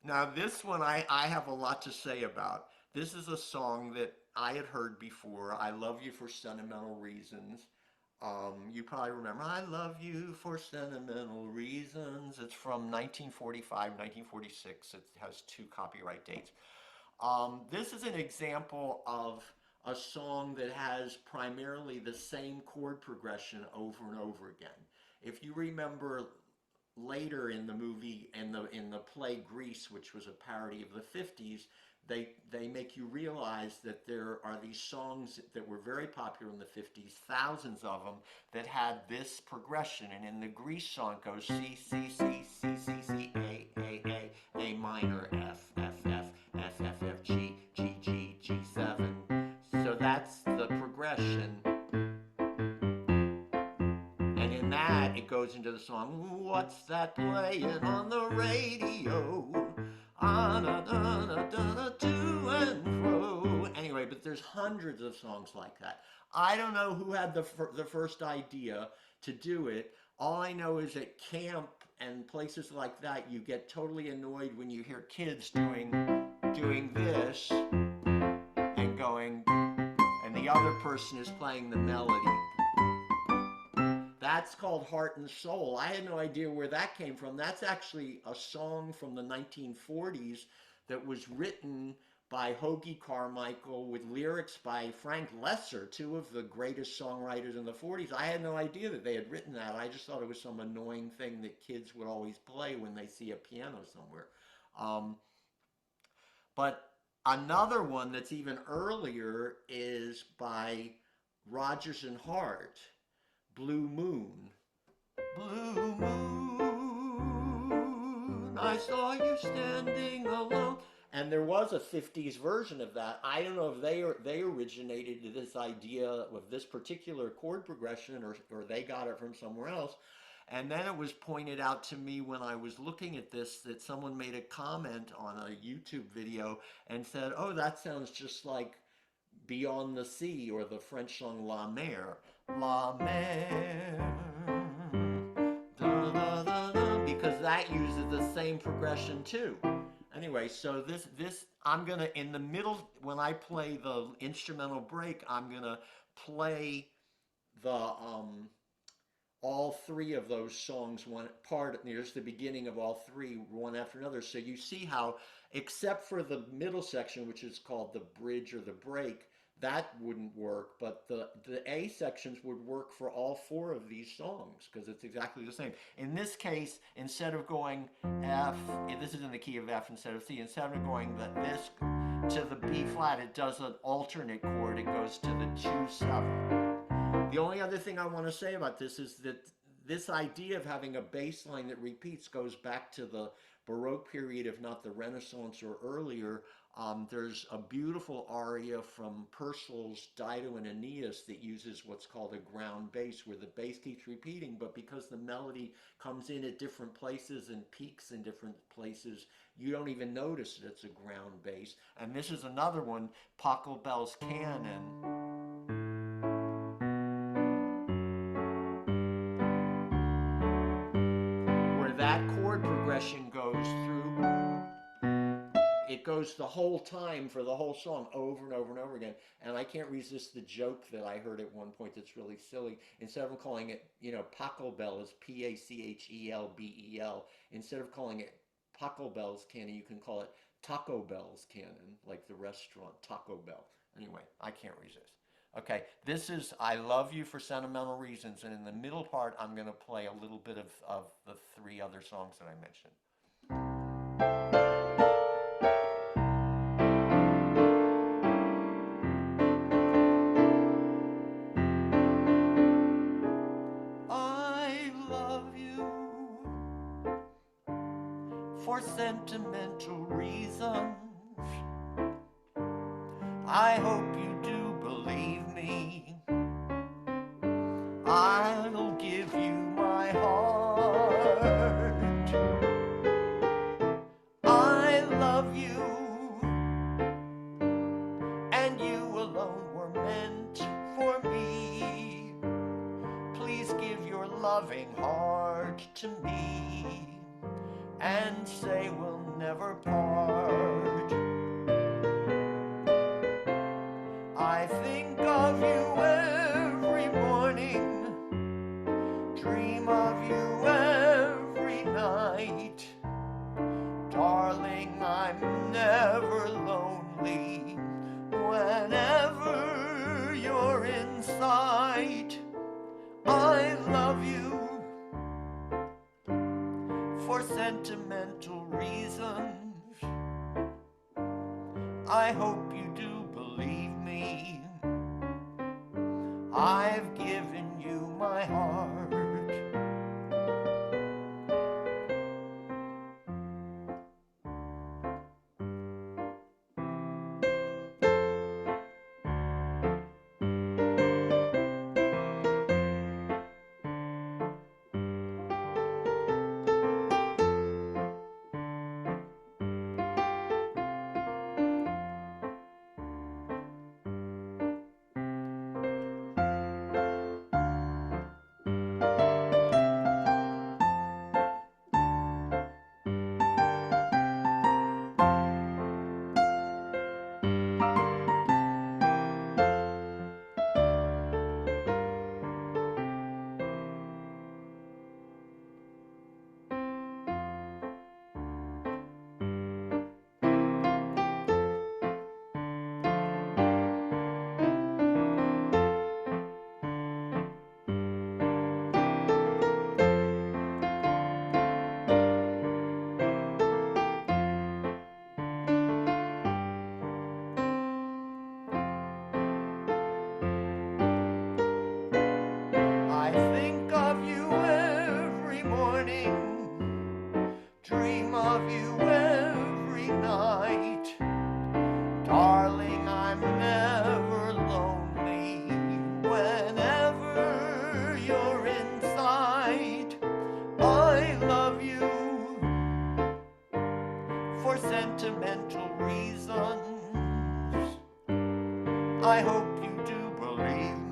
Now, this one I have a lot to say about. This is a song that I had heard before. I Love You for Sentimental Reasons. You probably remember, I Love You for Sentimental Reasons. It's from 1945, 1946. It has two copyright dates. This is an example of a song that has primarily the same chord progression over and over again. If you remember later in the movie in the play Grease, which was a parody of the 50s, they make you realize that there are these songs that were very popular in the 50s, thousands of them, that had this progression. And in the Grease song it goes C C C C C C A minor F F F F F F G G G G7. So that's the progression. And in that, it goes into the song, what's that playing on the radio? Ah, da, da, da, da, da, to and fro. Anyway, but there's hundreds of songs like that. I don't know who had the first idea to do it. All I know is at camp and places like that, you get totally annoyed when you hear kids doing this and going, and the other person is playing the melody. That's called Heart and Soul. I had no idea where that came from. That's actually a song from the 1940s that was written by Hoagy Carmichael with lyrics by Frank Lesser, two of the greatest songwriters in the 40s. I had no idea that they had written that. I just thought it was some annoying thing that kids would always play when they see a piano somewhere. Um, but another one that's even earlier is by Rodgers and Hart, Blue Moon. Blue moon, I saw you standing alone. And there was a 50s version of that. I don't know if they originated this idea of this particular chord progression, or they got it from somewhere else. And then it was pointed out to me when I was looking at this that someone made a comment on a YouTube video and said, oh, that sounds just like Beyond the Sea or the French song La Mer. La Mer. Da, da, da, da, because that uses the same progression too. Anyway, so this I'm gonna, in the middle when I play the instrumental break, I'm gonna play the all three of those songs one part. Here's the beginning of all three, one after another. So you see how, except for the middle section, which is called the bridge or the break, that wouldn't work, but the A sections would work for all four of these songs because it's exactly the same. In this case, instead of going F, this is in the key of F instead of C, instead of going this to the B flat, it does an alternate chord. It goes to the 2/7. The only other thing I want to say about this is that this idea of having a bass line that repeats goes back to the Baroque period, if not the Renaissance or earlier. There's a beautiful aria from Purcell's Dido and Aeneas that uses what's called a ground bass, where the bass keeps repeating, but because the melody comes in at different places and peaks in different places, you don't even notice that it's a ground bass. And this is another one, Pachelbel's Canon. Where that chord progression goes through, it goes the whole time for the whole song over and over and over again. And I can't resist the joke that I heard at one point that's really silly. Instead of calling it, Pachelbel is Pachelbel. Instead of calling it Pachelbel's Canon, you can call it Taco Bell's Canon, like the restaurant Taco Bell. Anyway, I can't resist. Okay, this is I Love You for Sentimental Reasons, and in the middle part, I'm going to play a little bit of the three other songs that I mentioned. I love you for sentimental reasons. I hope you do believe me. I'll give you my heart. I love you, and you alone were meant for me. Please give your loving heart to me, and say we'll never part. I think of you every morning, dream of you every night. Darling, I'm never lonely whenever you're in sight. I love you for sentimental reasons. I hope you do believe me. I've given you my heart. I think of you every morning, dream of you every night. Darling, I'm never lonely whenever you're in sight. I love you for sentimental reasons. I hope you do believe